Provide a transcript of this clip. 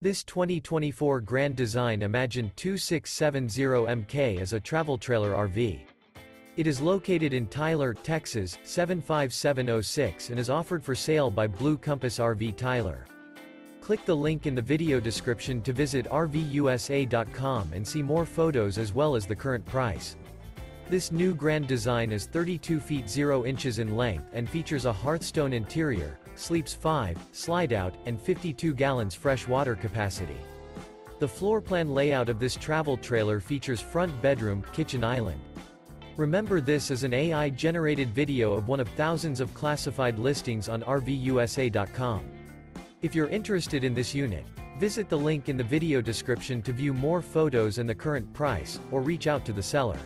This 2024 Grand Design Imagine 2670MK is a travel trailer RV. It is located in Tyler, Texas, 75706 and is offered for sale by Blue Compass RV Tyler. Click the link in the video description to visit RVUSA.com and see more photos as well as the current price. This new Grand Design is 32 feet 0 inches in length and features a Hearthstone interior, sleeps 5, slide-out, and 52 gallons fresh water capacity. The floor plan layout of this travel trailer features front bedroom, kitchen island. Remember, this is an AI-generated video of one of thousands of classified listings on RVUSA.com. If you're interested in this unit, visit the link in the video description to view more photos and the current price, or reach out to the seller.